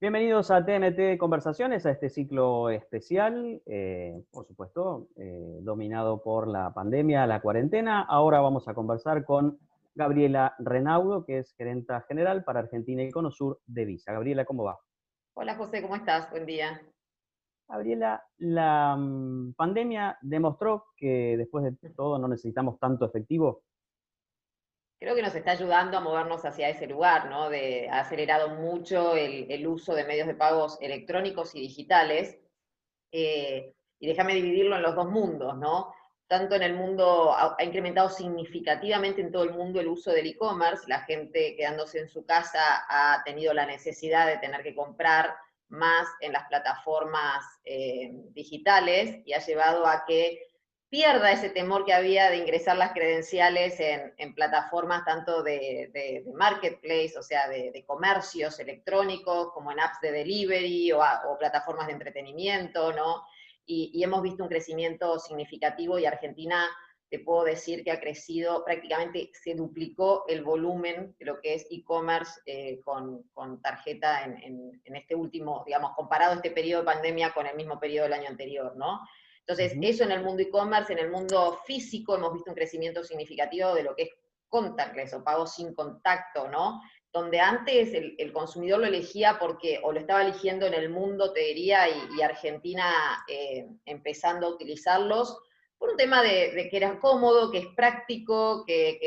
Bienvenidos a TNT Conversaciones, a este ciclo especial, por supuesto, dominado por la pandemia, la cuarentena. Ahora vamos a conversar con Gabriela Renaudo, que es gerenta general para Argentina y Cono Sur de Visa. Gabriela, ¿cómo va? Hola José, ¿cómo estás? Buen día. Gabriela, la pandemia demostró que después de todo no necesitamos tanto efectivo. Creo que nos está ayudando a movernos hacia ese lugar, ¿no? Ha acelerado mucho el uso de medios de pagos electrónicos y digitales. Y déjame dividirlo en los dos mundos, ¿no? Tanto en el mundo, ha incrementado significativamente en todo el mundo el uso del e-commerce. La gente quedándose en su casa ha tenido la necesidad de tener que comprar más en las plataformas digitales y ha llevado a que pierda ese temor que había de ingresar las credenciales en plataformas tanto de marketplace, o sea, de comercios electrónicos, como en apps de delivery o plataformas de entretenimiento, ¿no? Y hemos visto un crecimiento significativo y Argentina, te puedo decir que ha crecido, prácticamente se duplicó el volumen de lo que es e-commerce con tarjeta en este último, digamos, comparado este periodo de pandemia con el mismo periodo del año anterior, ¿no? Entonces, eso en el mundo e-commerce, en el mundo físico hemos visto un crecimiento significativo de lo que es contactless o pago sin contacto, ¿no? Donde antes el consumidor lo elegía porque, o lo estaba eligiendo en el mundo, te diría, y Argentina empezando a utilizarlos, por un tema de que era cómodo, que es práctico, que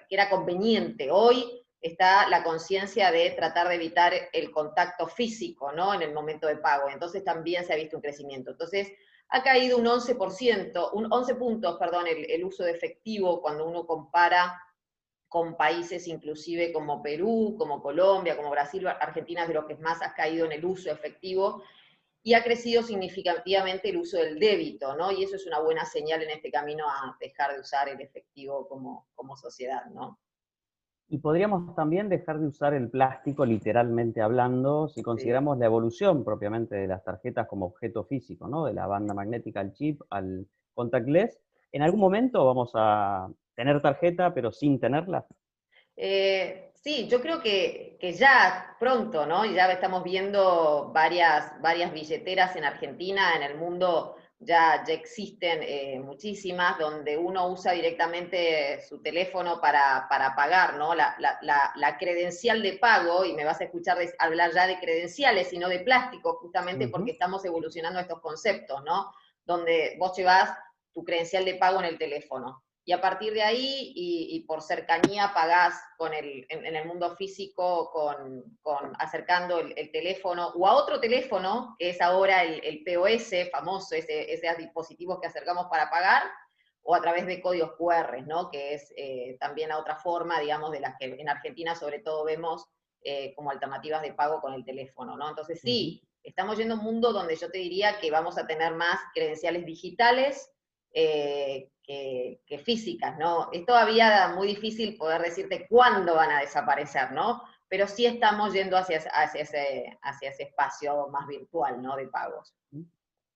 era conveniente. Hoy está la conciencia de tratar de evitar el contacto físico, ¿no? En el momento de pago. Entonces también se ha visto un crecimiento. Entonces, ha caído un 11%, 11 puntos, perdón, el uso de efectivo cuando uno compara con países inclusive como Perú, como Colombia, como Brasil. Argentina es de lo que más ha caído en el uso efectivo, y ha crecido significativamente el uso del débito, ¿no? Y eso es una buena señal en este camino a dejar de usar el efectivo como sociedad, ¿no? Y podríamos también dejar de usar el plástico, literalmente hablando, si Sí. consideramos la evolución propiamente de las tarjetas como objeto físico, ¿no? De la banda magnética al chip, al contactless. ¿En algún momento vamos a tener tarjeta pero sin tenerla? Sí, yo creo que ya pronto, ¿no? Ya estamos viendo varias billeteras en Argentina, en el mundo ya existen muchísimas, donde uno usa directamente su teléfono para pagar, ¿no? La credencial de pago, y me vas a escuchar hablar ya de credenciales y no de plástico, justamente porque Ujú. estamos evolucionando estos conceptos, ¿no? Donde vos llevas tu credencial de pago en el teléfono y a partir de ahí, y por cercanía, pagás en el mundo físico acercando el teléfono, o a otro teléfono, que es ahora el POS famoso, esos dispositivos que acercamos para pagar, o a través de códigos QR, ¿no? Que es también la otra forma, digamos, de las que en Argentina sobre todo vemos como alternativas de pago con el teléfono, ¿no? Entonces Ujú. sí, estamos yendo a un mundo donde yo te diría que vamos a tener más credenciales digitales, que físicas, ¿no? Es todavía muy difícil poder decirte cuándo van a desaparecer, ¿no? Pero sí estamos yendo hacia ese espacio más virtual, ¿no? De pagos.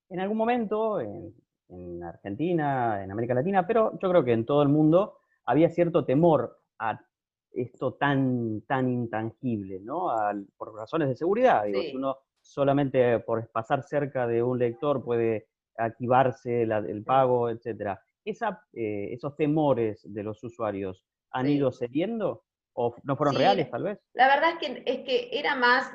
En algún momento, en Argentina, en América Latina, pero yo creo que en todo el mundo, había cierto temor a esto tan intangible, ¿no? Por razones de seguridad. Digo, si Sí, uno solamente por pasar cerca de un lector puede activarse el mm, pago, etcétera. Esos temores de los usuarios han ido sí. cediendo o no fueron reales, Sí, tal vez. la verdad es que era más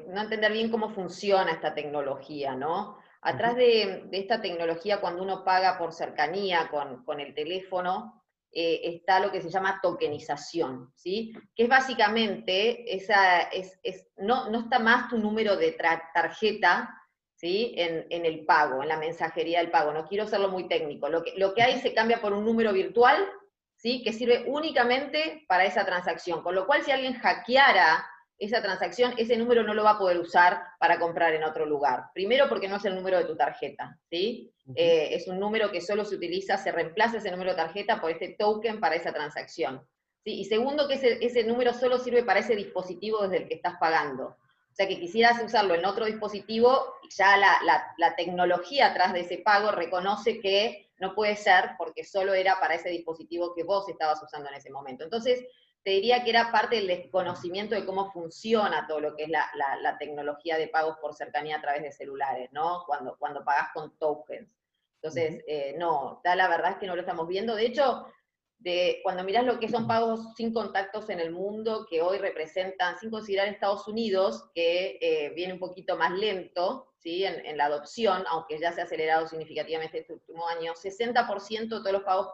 no entender bien cómo funciona esta tecnología, ¿no? Atrás Ujú. de esta tecnología, cuando uno paga por cercanía con el teléfono, está lo que se llama tokenización, ¿sí? Que es básicamente, no está más tu número de tarjeta, ¿sí? En el pago, en la mensajería del pago. No quiero hacerlo muy técnico. Lo que hay Ujú. se cambia por un número virtual, ¿sí? Que sirve únicamente para esa transacción. Con lo cual, si alguien hackeara esa transacción, ese número no lo va a poder usar para comprar en otro lugar. Primero, porque no es el número de tu tarjeta, ¿sí? Ujú. Es un número que solo se utiliza, se reemplaza ese número de tarjeta por este token para esa transacción, ¿sí? Y segundo, que ese número solo sirve para ese dispositivo desde el que estás pagando. O sea, que quisieras usarlo en otro dispositivo, ya la tecnología atrás de ese pago reconoce que no puede ser porque solo era para ese dispositivo que vos estabas usando en ese momento. Entonces, te diría que era parte del desconocimiento de cómo funciona todo lo que es la tecnología de pagos por cercanía a través de celulares, ¿no? Cuando pagás con tokens. Entonces, no, la verdad es que no lo estamos viendo. De hecho, cuando mirás lo que son pagos sin contactos en el mundo, que hoy representan, sin considerar Estados Unidos, que viene un poquito más lento, ¿sí? En la adopción, aunque ya se ha acelerado significativamente este último año, 60% de todos los pagos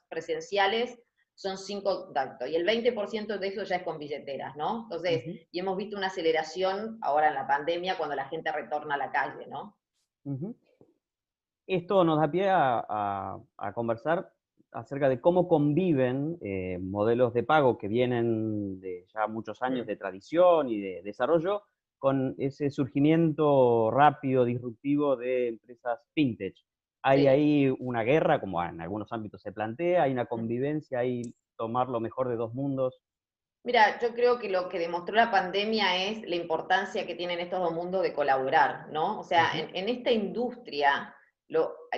presenciales son sin contacto, y el 20% de eso ya es con billeteras, ¿no? Entonces, y hemos visto una aceleración ahora en la pandemia cuando la gente retorna a la calle, ¿no? Esto nos da pie a conversar acerca de cómo conviven modelos de pago que vienen de ya muchos años de tradición y de desarrollo con ese surgimiento rápido, disruptivo de empresas fintech. ¿Hay ahí una guerra, como en algunos ámbitos se plantea? ¿Hay una convivencia? ¿Hay tomar lo mejor de dos mundos? Mira, yo creo que lo que demostró la pandemia es la importancia que tienen estos dos mundos de colaborar, ¿no? O sea, en esta industria,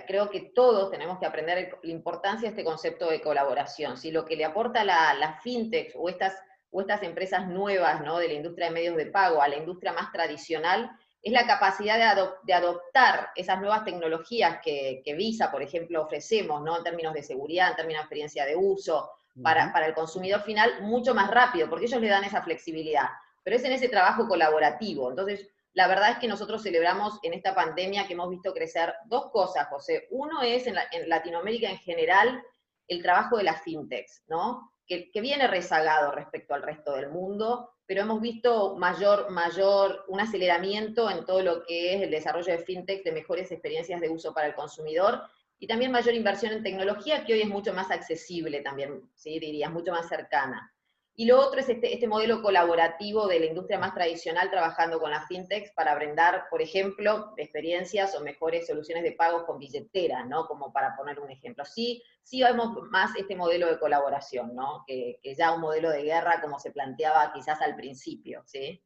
creo que todos tenemos que aprender la importancia de este concepto de colaboración. Si lo que le aporta la fintech o estas empresas nuevas, ¿no? De la industria de medios de pago a la industria más tradicional, es la capacidad de adoptar esas nuevas tecnologías que Visa, por ejemplo, ofrecemos, ¿no? En términos de seguridad, en términos de experiencia de uso, para el consumidor final mucho más rápido, porque ellos le dan esa flexibilidad. Pero es en ese trabajo colaborativo. Entonces, la verdad es que nosotros celebramos en esta pandemia que hemos visto crecer dos cosas, José. Uno es en Latinoamérica en general el trabajo de las fintechs, ¿no? Que viene rezagado respecto al resto del mundo, pero hemos visto un aceleramiento en todo lo que es el desarrollo de fintech, de mejores experiencias de uso para el consumidor, y también mayor inversión en tecnología, que hoy es mucho más accesible también, ¿sí? Dirías, mucho más cercana. Y lo otro es este modelo colaborativo de la industria más tradicional trabajando con las fintechs para brindar, por ejemplo, experiencias o mejores soluciones de pagos con billetera, ¿no? Como para poner un ejemplo. Sí vemos más este modelo de colaboración, ¿no? Que ya un modelo de guerra como se planteaba quizás al principio, ¿sí?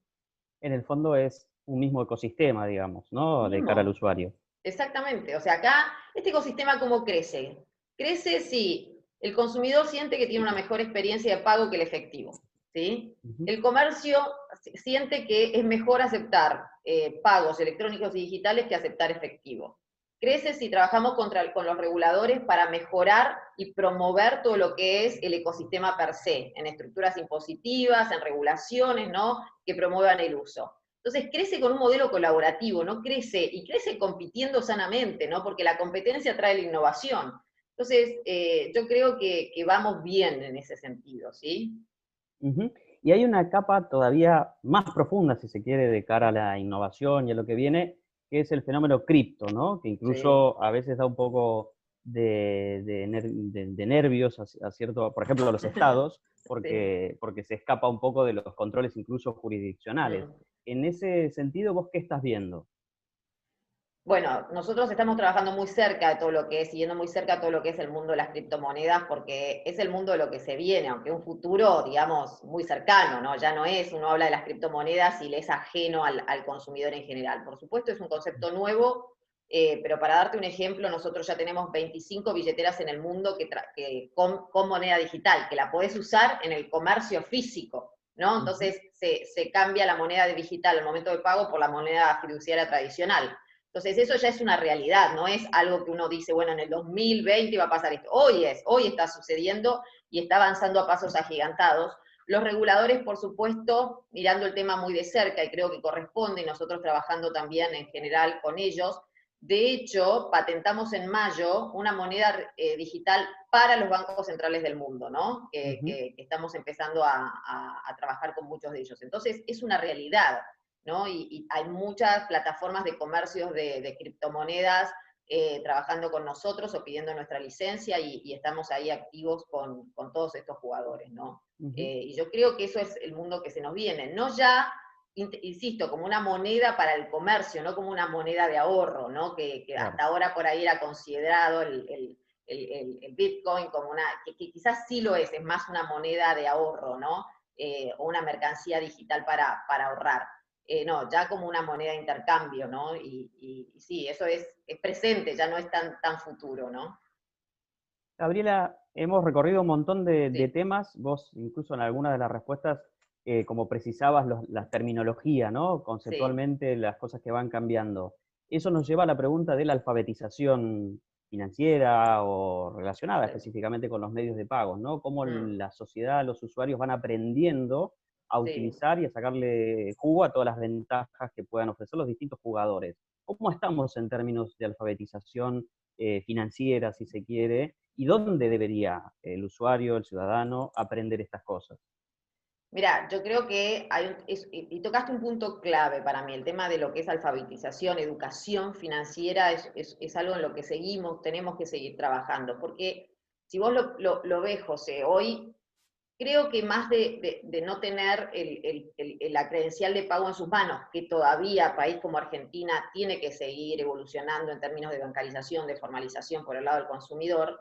En el fondo es un mismo ecosistema, digamos, ¿no? De cara al usuario. Exactamente. O sea, acá, este ecosistema, ¿cómo crece? Crece si el consumidor siente que tiene una mejor experiencia de pago que el efectivo, ¿sí? El comercio siente que es mejor aceptar pagos electrónicos y digitales que aceptar efectivo. Crece si trabajamos con los reguladores para mejorar y promover todo lo que es el ecosistema per se, en estructuras impositivas, en regulaciones, ¿no? Que promuevan el uso. Entonces crece con un modelo colaborativo, no crece, y crece compitiendo sanamente, ¿no? Porque la competencia trae la innovación. Entonces, yo creo que vamos bien en ese sentido, ¿sí? Y hay una capa todavía más profunda, si se quiere, de cara a la innovación y a lo que viene, que es el fenómeno cripto, ¿no? Que Sí. incluso a veces da un poco de nervios a cierto, por ejemplo, a los estados, Sí. porque se escapa un poco de los controles incluso jurisdiccionales. Mm. En ese sentido, ¿vos qué estás viendo? Bueno, nosotros estamos trabajando muy cerca de todo lo que es, siguiendo muy cerca todo lo que es el mundo de las criptomonedas, porque es el mundo de lo que se viene, aunque un futuro, digamos, muy cercano, ¿no? Ya no es, uno habla de las criptomonedas y le es ajeno al consumidor en general. Por supuesto, es un concepto nuevo, pero para darte un ejemplo, nosotros ya tenemos 25 billeteras en el mundo con moneda digital, que la podés usar en el comercio físico, ¿no? Entonces, se cambia la moneda digital al momento de pago por la moneda fiduciaria tradicional. Entonces eso ya es una realidad, no es algo que uno dice, bueno, en el 2020 va a pasar esto. Hoy está sucediendo y está avanzando a pasos agigantados. Los reguladores, por supuesto, mirando el tema muy de cerca, y creo que corresponde, y nosotros trabajando también en general con ellos. De hecho, patentamos en mayo una moneda digital para los bancos centrales del mundo, ¿no? Que estamos empezando a trabajar con muchos de ellos. Entonces, es una realidad, ¿no? Y hay muchas plataformas de comercios de criptomonedas trabajando con nosotros o pidiendo nuestra licencia, y estamos ahí activos con todos estos jugadores, ¿no? Y yo creo que eso es el mundo que se nos viene, no ya, insisto, como una moneda para el comercio, no como una moneda de ahorro, ¿no? Que Claro. hasta ahora por ahí era considerado el Bitcoin como que quizás sí lo es más una moneda de ahorro, ¿no? O una mercancía digital para ahorrar. No, ya como una moneda de intercambio, ¿no? Y sí, eso es presente, ya no es tan futuro, ¿no? Gabriela, hemos recorrido un montón de Sí, temas. Vos, incluso en algunas de las respuestas, como precisabas la terminología, ¿no? sí, Conceptualmente, las cosas que van cambiando. Eso nos lleva a la pregunta de la alfabetización financiera o relacionada sí, específicamente con los medios de pago, ¿no? Cómo mm, la sociedad, los usuarios van aprendiendo a sí. utilizar y a sacarle jugo a todas las ventajas que puedan ofrecer los distintos jugadores. ¿Cómo estamos en términos de alfabetización financiera, si se quiere, y dónde debería el usuario, el ciudadano, aprender estas cosas? Mira, yo creo que y tocaste un punto clave para mí, el tema de lo que es alfabetización, educación financiera, es algo en lo que seguimos, tenemos que seguir trabajando, porque si vos lo ves, José, hoy creo que más de no tener la credencial de pago en sus manos, que todavía país como Argentina tiene que seguir evolucionando en términos de bancarización, de formalización por el lado del consumidor,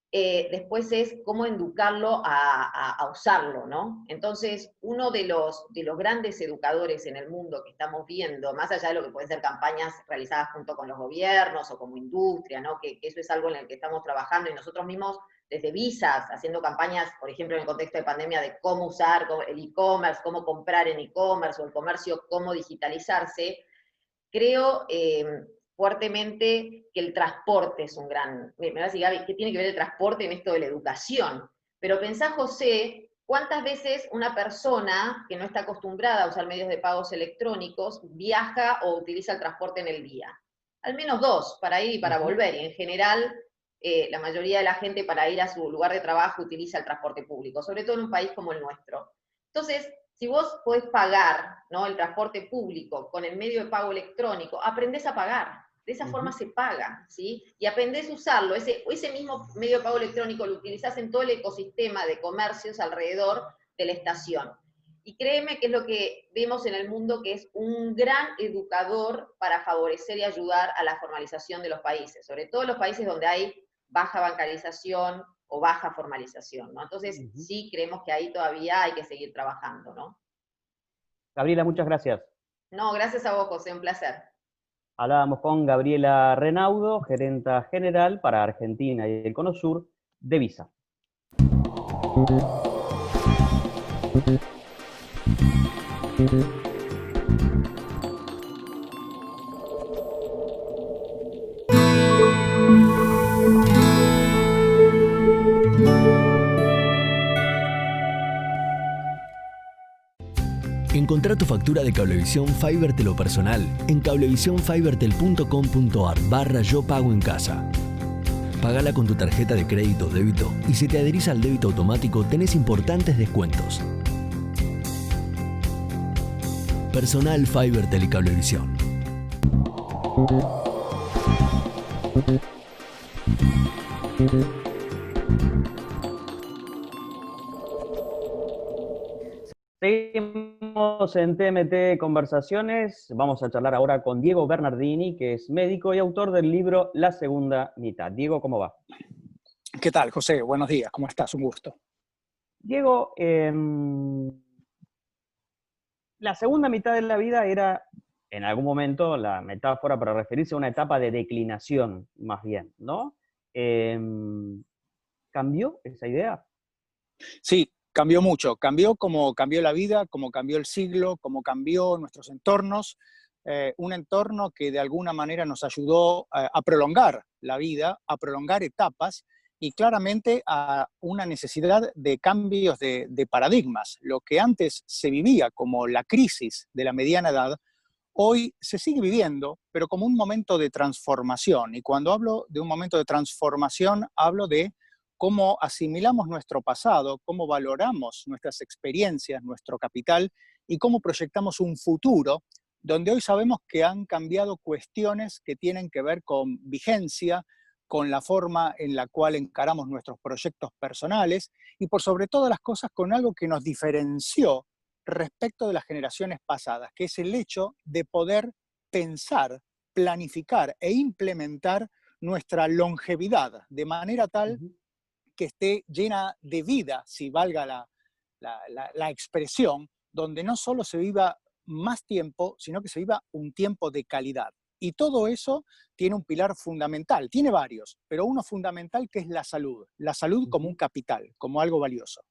después es cómo educarlo a usarlo, ¿no? Entonces, uno de los grandes educadores en el mundo que estamos viendo, más allá de lo que pueden ser campañas realizadas junto con los gobiernos o como industria, ¿no? Que eso es algo en el que estamos trabajando y nosotros mismos desde Visas, haciendo campañas, por ejemplo, en el contexto de pandemia, de cómo usar el e-commerce, cómo comprar en e-commerce o el comercio, cómo digitalizarse, creo fuertemente que el transporte es un gran... Me vas a decir, Gaby, ¿qué tiene que ver el transporte en esto de la educación? Pero pensá, José, ¿cuántas veces una persona que no está acostumbrada a usar medios de pagos electrónicos viaja o utiliza el transporte en el día? Al menos dos, para ir y para Ujú. volver. Y en general, la mayoría de la gente para ir a su lugar de trabajo utiliza el transporte público, sobre todo en un país como el nuestro. Entonces, si vos podés pagar, ¿no?, el transporte público con el medio de pago electrónico, aprendés a pagar. De esa forma Ujú. se paga, ¿sí? Y aprendés a usarlo. Ese mismo medio de pago electrónico lo utilizás en todo el ecosistema de comercios alrededor de la estación. Y créeme que es lo que vemos en el mundo, que es un gran educador para favorecer y ayudar a la formalización de los países, sobre todo los países donde hay baja bancarización o baja formalización, ¿no? Entonces, Ujú. sí creemos que ahí todavía hay que seguir trabajando, ¿no? Gabriela, muchas gracias. No, gracias a vos, José, un placer. Hablábamos con Gabriela Renaudo, gerenta general para Argentina y el Cono Sur de Visa. Encontrá tu factura de Cablevisión Fibertel o personal en cablevisionfibertel.com.ar/yo pago en casa. Pagala con tu tarjeta de crédito o débito y si te adherís al débito automático tenés importantes descuentos. Personal Fibertel y Cablevisión. Seguimos en TMT Conversaciones. Vamos a charlar ahora con Diego Bernardini, que es médico y autor del libro La Segunda Mitad. Diego, ¿cómo va? ¿Qué tal, José? Buenos días, ¿cómo estás? Un gusto. Diego, la segunda mitad de la vida era, en algún momento, la metáfora para referirse a una etapa de declinación, más bien, ¿no? ¿Cambió esa idea? Sí, cambió mucho, cambió como cambió la vida, como cambió el siglo, como cambió nuestros entornos, un entorno que de alguna manera nos ayudó a prolongar la vida, a prolongar etapas y claramente a una necesidad de cambios de paradigmas. Lo que antes se vivía como la crisis de la mediana edad, hoy se sigue viviendo, pero como un momento de transformación. Y cuando hablo de un momento de transformación, hablo de cómo asimilamos nuestro pasado, cómo valoramos nuestras experiencias, nuestro capital y cómo proyectamos un futuro donde hoy sabemos que han cambiado cuestiones que tienen que ver con vigencia, con la forma en la cual encaramos nuestros proyectos personales y por sobre todas las cosas con algo que nos diferenció respecto de las generaciones pasadas, que es el hecho de poder pensar, planificar e implementar nuestra longevidad de manera tal Ujú. que esté llena de vida, si valga la expresión, donde no solo se viva más tiempo, sino que se viva un tiempo de calidad. Y todo eso tiene un pilar fundamental, tiene varios, pero uno fundamental que es la salud como un capital, como algo valioso.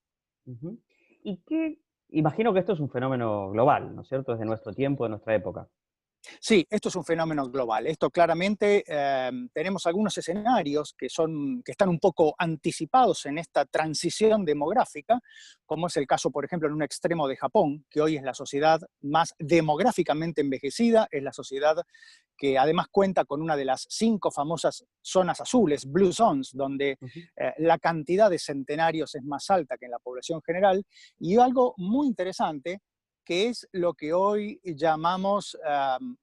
Ujú. ¿Y qué? Imagino que esto es un fenómeno global, ¿no es cierto? Es de nuestro tiempo, de nuestra época. Sí, esto es un fenómeno global. Esto claramente tenemos algunos escenarios que están un poco anticipados en esta transición demográfica, como es el caso, por ejemplo, en un extremo de Japón, que hoy es la sociedad más demográficamente envejecida, es la sociedad que además cuenta con una de las 5 famosas zonas azules, Blue Zones, donde Ujú. la cantidad de centenarios es más alta que en la población general. Y algo muy interesante, que es lo que hoy llamamos,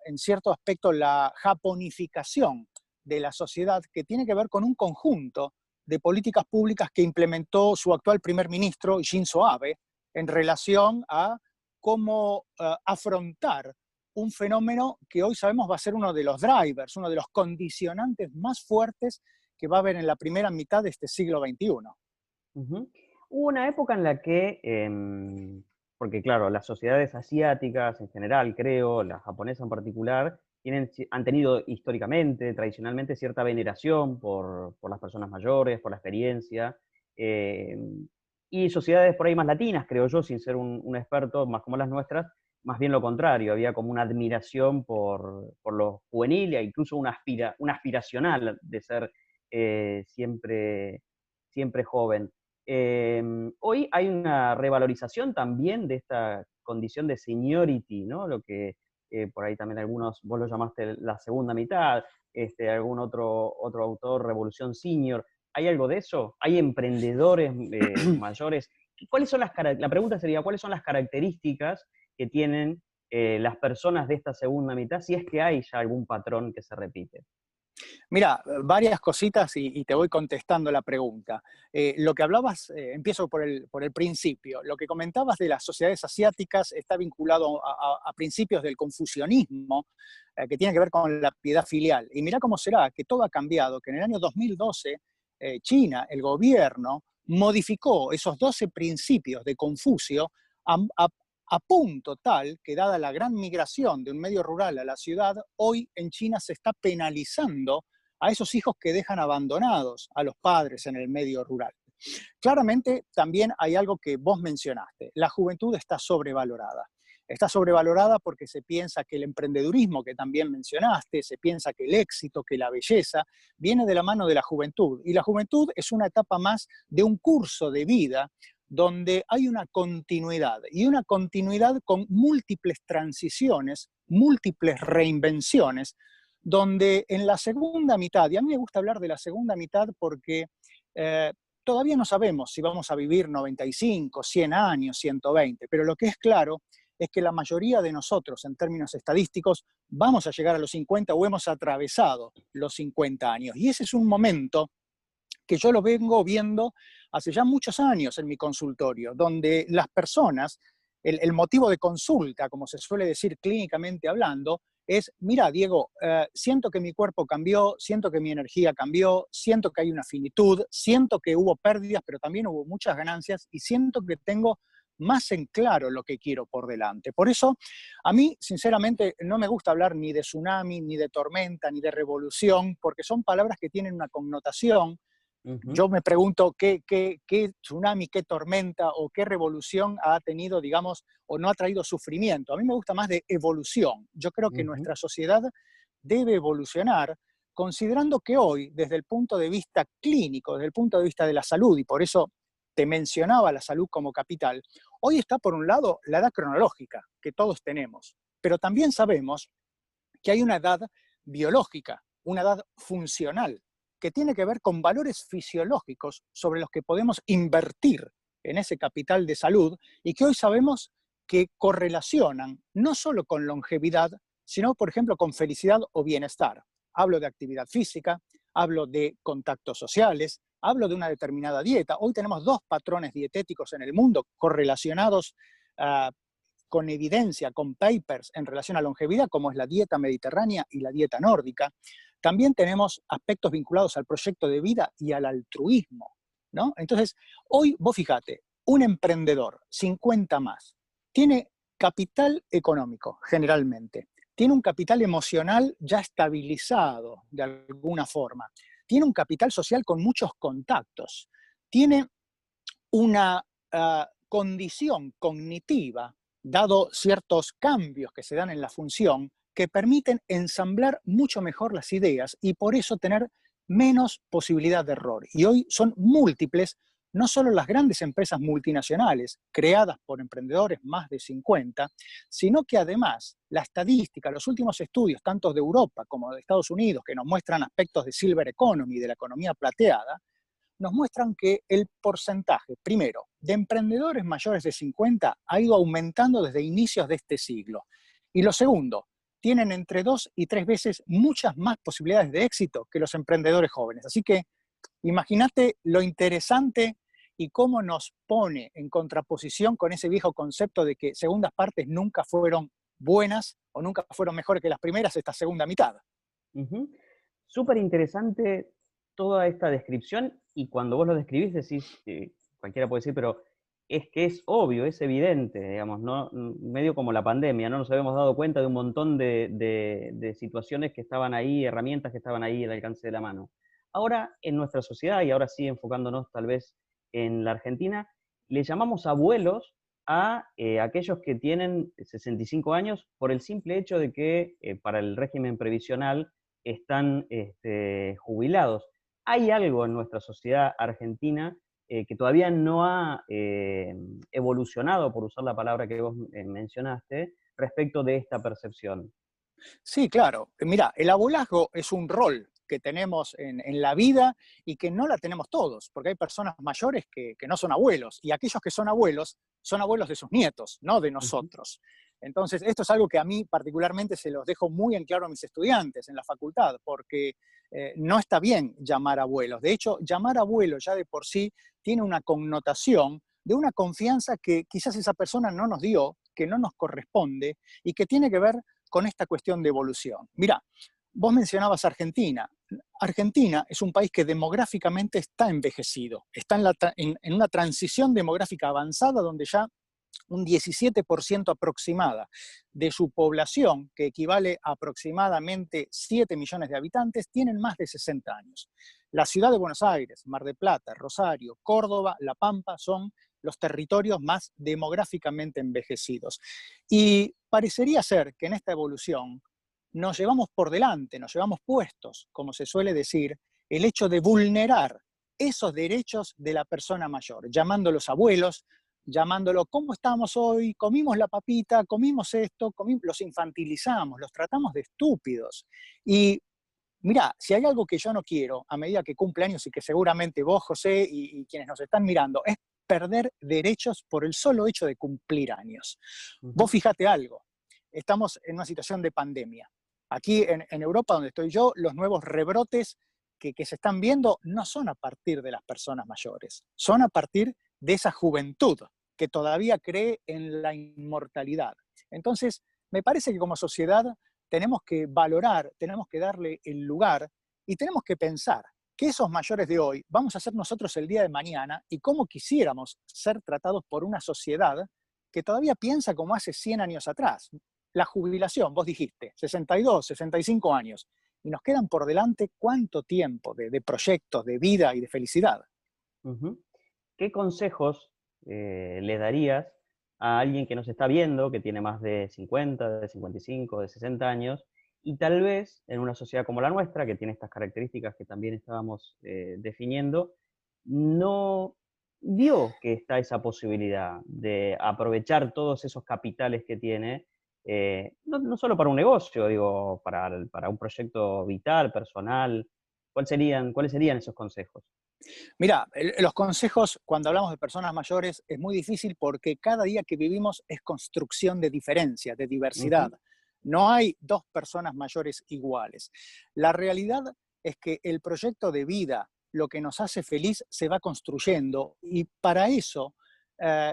en cierto aspecto, la japonificación de la sociedad, que tiene que ver con un conjunto de políticas públicas que implementó su actual primer ministro, Shinzo Abe, en relación a cómo afrontar un fenómeno que hoy sabemos va a ser uno de los drivers, uno de los condicionantes más fuertes que va a haber en la primera mitad de este siglo XXI. Ujú. Hubo una época en la que, porque claro, las sociedades asiáticas en general, creo, la japonesa en particular, han tenido históricamente, tradicionalmente, cierta veneración por las personas mayores, por la experiencia, y sociedades por ahí más latinas, creo yo, sin ser un experto, más como las nuestras, más bien lo contrario, había como una admiración por lo juvenil e incluso una aspiracional de ser siempre joven. Hoy hay una revalorización también de esta condición de seniority, ¿no? Lo que por ahí también algunos, vos lo llamaste la segunda mitad, algún otro autor, Revolución Senior. ¿Hay algo de eso? ¿Hay emprendedores mayores? La pregunta sería, ¿cuáles son las características que tienen las personas de esta segunda mitad, si es que hay ya algún patrón que se repite? Mira, varias cositas y te voy contestando la pregunta. Lo que hablabas, empiezo por el principio, lo que comentabas de las sociedades asiáticas está vinculado a principios del confucianismo, que tiene que ver con la piedad filial. Y mira cómo será que todo ha cambiado, que en el año 2012 China, el gobierno, modificó esos 12 principios de Confucio a, a- a punto tal que, dada la gran migración de un medio rural a la ciudad, hoy en China se está penalizando a esos hijos que dejan abandonados a los padres en el medio rural. Claramente también hay algo que vos mencionaste, la juventud está sobrevalorada. Está sobrevalorada porque se piensa que el emprendedurismo que también mencionaste, se piensa que el éxito, que la belleza, viene de la mano de la juventud. Y la juventud es una etapa más de un curso de vida donde hay una continuidad, y una continuidad con múltiples transiciones, múltiples reinvenciones, donde en la segunda mitad, y a mí me gusta hablar de la segunda mitad porque eh, todavía no sabemos si vamos a vivir 95, 100 años, 120, pero lo que es claro es que la mayoría de nosotros, en términos estadísticos, vamos a llegar a los 50 o hemos atravesado los 50 años. Y ese es un momento que yo lo vengo viendo hace ya muchos años en mi consultorio, donde las personas, el motivo de consulta, como se suele decir clínicamente hablando, es, mira, Diego, siento que mi cuerpo cambió, siento que mi energía cambió, siento que hay una finitud, siento que hubo pérdidas, pero también hubo muchas ganancias y siento que tengo más en claro lo que quiero por delante. Por eso, a mí, sinceramente, no me gusta hablar ni de tsunami, ni de tormenta, ni de revolución, porque son palabras que tienen una connotación. Ujú. Yo me pregunto qué tsunami, qué tormenta o qué revolución ha tenido, digamos, o no ha traído sufrimiento. A mí me gusta más de evolución. Yo creo que Ujú. nuestra sociedad debe evolucionar considerando que hoy, desde el punto de vista clínico, desde el punto de vista de la salud, y por eso te mencionaba la salud como capital, hoy está por un lado la edad cronológica que todos tenemos, pero también sabemos que hay una edad biológica, una edad funcional, que tiene que ver con valores fisiológicos sobre los que podemos invertir en ese capital de salud y que hoy sabemos que correlacionan no solo con longevidad, sino, por ejemplo, con felicidad o bienestar. Hablo de actividad física, hablo de contactos sociales, hablo de una determinada dieta. Hoy tenemos 2 patrones dietéticos en el mundo correlacionados uh, con evidencia, con papers en relación a longevidad, como es la dieta mediterránea y la dieta nórdica. También tenemos aspectos vinculados al proyecto de vida y al altruismo, ¿no? Entonces, hoy vos fíjate, un emprendedor, 50 más, tiene capital económico, generalmente, tiene un capital emocional ya estabilizado de alguna forma, tiene un capital social con muchos contactos, tiene una condición cognitiva, dado ciertos cambios que se dan en la función, que permiten ensamblar mucho mejor las ideas y por eso tener menos posibilidad de error. Y hoy son múltiples, no solo las grandes empresas multinacionales, creadas por emprendedores más de 50, sino que además la estadística, los últimos estudios, tanto de Europa como de Estados Unidos, que nos muestran aspectos de silver economy, de la economía plateada, nos muestran que el porcentaje, primero, de emprendedores mayores de 50 ha ido aumentando desde inicios de este siglo. Y lo segundo, tienen entre 2 y 3 veces muchas más posibilidades de éxito que los emprendedores jóvenes. Así que imagínate lo interesante y cómo nos pone en contraposición con ese viejo concepto de que segundas partes nunca fueron buenas o nunca fueron mejores que las primeras, esta segunda mitad. Súper interesante toda esta descripción, y cuando vos lo describís decís, cualquiera puede decir, pero es que es obvio, es evidente, digamos, ¿no? Medio como la pandemia, ¿no? Nos habíamos dado cuenta de un montón de situaciones que estaban ahí, herramientas que estaban ahí al alcance de la mano. Ahora, en nuestra sociedad, y ahora sí enfocándonos tal vez en la Argentina, le llamamos abuelos a aquellos que tienen 65 años por el simple hecho de que para el régimen previsional están jubilados. Hay algo en nuestra sociedad argentina que todavía no ha evolucionado, por usar la palabra que vos mencionaste, respecto de esta percepción. Sí, claro. Mira, el abuelazgo es un rol que tenemos en la vida y que no la tenemos todos, porque hay personas mayores que no son abuelos, y aquellos que son abuelos de sus nietos, no de nosotros. Entonces, esto es algo que a mí particularmente se los dejo muy en claro a mis estudiantes en la facultad, porque no está bien llamar abuelos. De hecho, llamar abuelo ya de por sí tiene una connotación de una confianza que quizás esa persona no nos dio, que no nos corresponde y que tiene que ver con esta cuestión de evolución. Mirá, vos mencionabas Argentina. Argentina es un país que demográficamente está envejecido, está en una transición demográfica avanzada donde ya un 17% aproximada de su población, que equivale a aproximadamente 7 millones de habitantes, tienen más de 60 años. La ciudad de Buenos Aires, Mar del Plata, Rosario, Córdoba, La Pampa son los territorios más demográficamente envejecidos. Y parecería ser que en esta evolución nos llevamos por delante, nos llevamos puestos, como se suele decir, el hecho de vulnerar esos derechos de la persona mayor, llamándolos abuelos, llamándolo, ¿cómo estamos hoy? Comimos la papita, comimos esto, los infantilizamos, los tratamos de estúpidos. Y mirá, si hay algo que yo no quiero a medida que cumple años, y que seguramente vos, José, y quienes nos están mirando, es perder derechos por el solo hecho de cumplir años. Vos fíjate algo, estamos en una situación de pandemia. Aquí en Europa, donde estoy yo, los nuevos rebrotes que se están viendo no son a partir de las personas mayores, son a partir de esa juventud que todavía cree en la inmortalidad. Entonces, me parece que como sociedad tenemos que valorar, tenemos que darle el lugar y tenemos que pensar que esos mayores de hoy vamos a ser nosotros el día de mañana, y cómo quisiéramos ser tratados por una sociedad que todavía piensa como hace 100 años atrás. La jubilación, vos dijiste, 62, 65 años, y nos quedan por delante cuánto tiempo de proyectos, de vida y de felicidad. ¿Qué consejos le darías a alguien que nos está viendo, que tiene más de 50, de 55, de 60 años, y tal vez en una sociedad como la nuestra, que tiene estas características que también estábamos definiendo, no vio que está esa posibilidad de aprovechar todos esos capitales que tiene, no solo para un negocio, digo, para un proyecto vital, personal? ¿Cuáles serían esos consejos? Mira, los consejos cuando hablamos de personas mayores es muy difícil porque cada día que vivimos es construcción de diferencia, de diversidad. No hay dos personas mayores iguales. La realidad es que el proyecto de vida, lo que nos hace feliz, se va construyendo, y para eso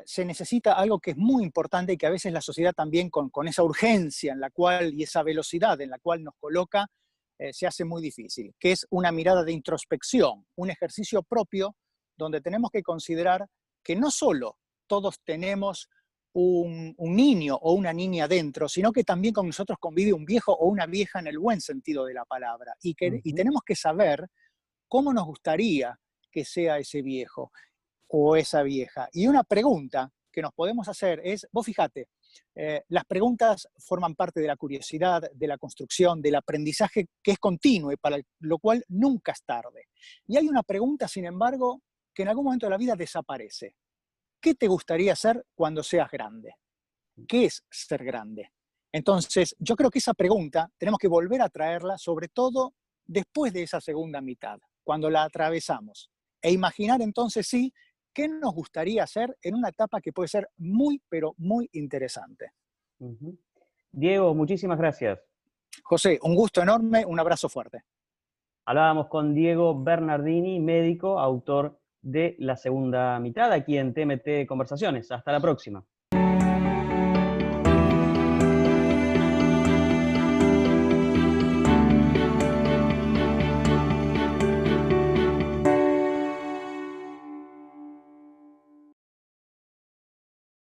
se necesita algo que es muy importante y que a veces la sociedad también con esa urgencia en la cual, y esa velocidad en la cual nos coloca, se hace muy difícil, que es una mirada de introspección, un ejercicio propio donde tenemos que considerar que no solo todos tenemos un niño o una niña dentro, sino que también con nosotros convive un viejo o una vieja en el buen sentido de la palabra. Y tenemos que saber cómo nos gustaría que sea ese viejo o esa vieja. Y una pregunta que nos podemos hacer es, vos fíjate, las preguntas forman parte de la curiosidad, de la construcción, del aprendizaje que es continuo y para lo cual nunca es tarde. Y hay una pregunta, sin embargo, que en algún momento de la vida desaparece. ¿Qué te gustaría ser cuando seas grande? ¿Qué es ser grande? Entonces, yo creo que esa pregunta tenemos que volver a traerla, sobre todo después de esa segunda mitad, cuando la atravesamos. E imaginar entonces sí, qué nos gustaría hacer en una etapa que puede ser muy, pero muy interesante. Diego, muchísimas gracias. José, un gusto enorme, un abrazo fuerte. Hablábamos con Diego Bernardini, médico, autor de La Segunda Mitad, aquí en TMT Conversaciones. Hasta la próxima.